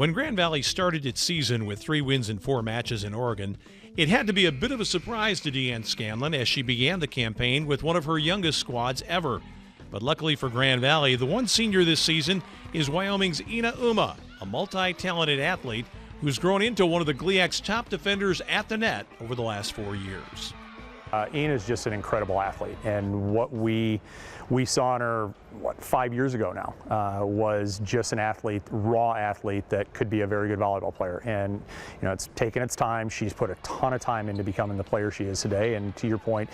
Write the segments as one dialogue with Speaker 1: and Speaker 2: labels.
Speaker 1: When Grand Valley started its season with 3 wins in 4 matches in Oregon, it had to be a bit of a surprise to Deanne Scanlon as she began the campaign with one of her youngest squads ever. But luckily for Grand Valley, the one senior this season is Wyoming's Eno Umoh, a multi-talented athlete who's grown into one of the GLIAC's top defenders at the net over the last 4 years.
Speaker 2: Eno is just an incredible athlete, and what we saw in her 5 years ago now was just an athlete, raw athlete that could be a very good volleyball player. And it's taken its time. She's put a ton of time into becoming the player she is today. And to your point,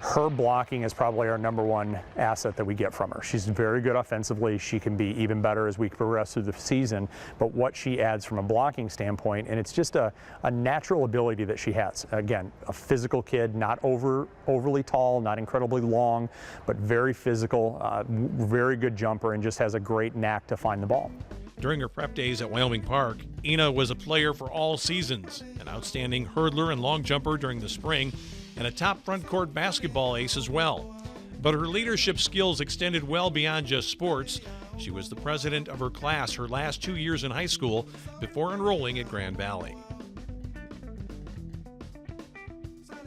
Speaker 2: her blocking is probably our #1 asset that we get from her. She's very good offensively. She can be even better as we progress through the season, but what she adds from a blocking standpoint, and it's just a natural ability that she has. Again, a physical kid, not overly tall, not incredibly long, but very physical, very good jumper, and just has a great knack to find the ball.
Speaker 1: During her prep days at Wyoming Park, Eno was a player for all seasons, an outstanding hurdler and long jumper during the spring, and a top front court basketball ace as well. But her leadership skills extended well beyond just sports. She was the president of her class her last 2 years in high school before enrolling at Grand Valley.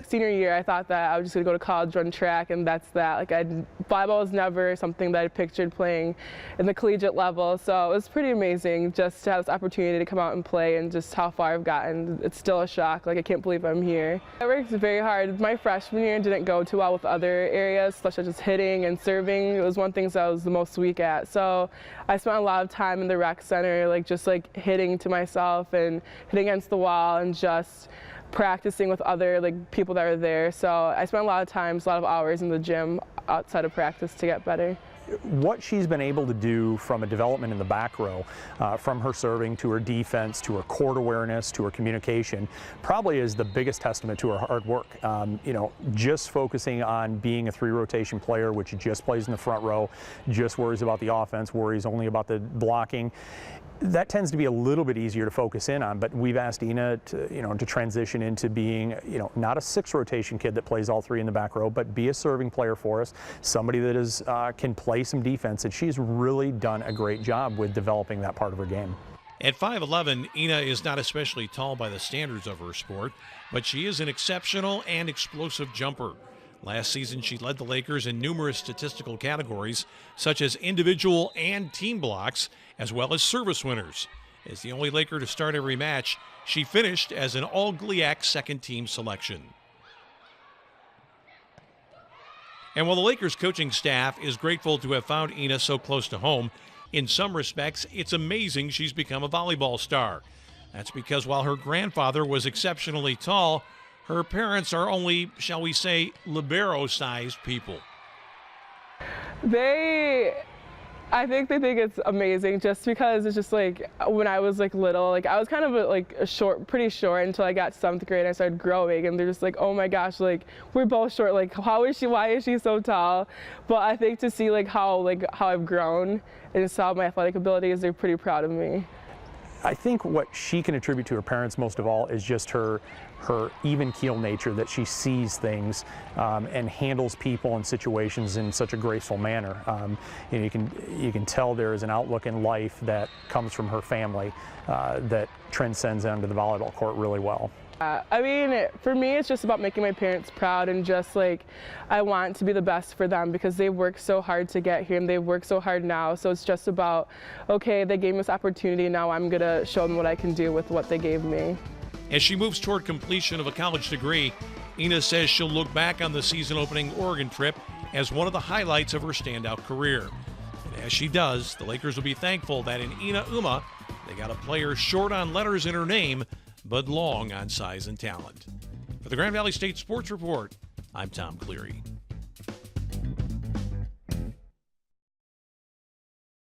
Speaker 3: Senior year, I thought that I was just going to go to college, run track, and that's that. Volleyball was never something that I pictured playing in the collegiate level, so it was pretty amazing just to have this opportunity to come out and play, and just how far I've gotten. It's still a shock. I can't believe I'm here. I worked very hard. My freshman year didn't go too well with other areas, such as just hitting and serving. It was one thing that I was the most weak at, so I spent a lot of time in the rec center, just hitting to myself and hitting against the wall and just practicing with other people that are there. So I spent a lot of times, a lot of hours in the gym outside of practice to get better.
Speaker 2: What she's been able to do from a development in the back row, from her serving to her defense to her court awareness to her communication, probably is the biggest testament to her hard work. Just focusing on being a 3-rotation player, which just plays in the front row, just worries about the offense, worries only about the blocking. That tends to be a little bit easier to focus in on, but we've asked Eno to transition into being, not a 6-rotation kid that plays all 3 in the back row, but be a serving player for us, somebody that can play some defense, and she's really done a great job with developing that part of her game.
Speaker 1: At 5'11", Eno is not especially tall by the standards of her sport, but she is an exceptional and explosive jumper. Last season, she led the Lakers in numerous statistical categories, such as individual and team blocks, as well as service winners. As the only Laker to start every match, she finished as an all-GLIAC second-team selection. And while the Lakers coaching staff is grateful to have found Eno so close to home, in some respects, it's amazing she's become a volleyball star. That's because while her grandfather was exceptionally tall, her parents are only, shall we say, libero-sized people.
Speaker 3: I think they think it's amazing just because it's just when I was little, I was kind of pretty short until I got 7th grade and I started growing, and they're just oh my gosh, we're both short, why is she so tall? But I think to see how I've grown and saw my athletic abilities, they're pretty proud of me.
Speaker 2: I think what she can attribute to her parents most of all is just her even keel nature, that she sees things and handles people and situations in such a graceful manner. You can tell there is an outlook in life that comes from her family that transcends onto the volleyball court really well.
Speaker 3: For me, it's just about making my parents proud, and just I want to be the best for them because they worked so hard to get here and they've worked so hard now. So it's just about, okay, they gave me this opportunity, now I'm going to show them what I can do with what they gave me.
Speaker 1: As she moves toward completion of a college degree, Eno says she'll look back on the season-opening Oregon trip as one of the highlights of her standout career. And as she does, the Lakers will be thankful that in Eno Umoh, they got a player short on letters in her name, but long on size and talent. For the Grand Valley State Sports Report, I'm Tom Cleary.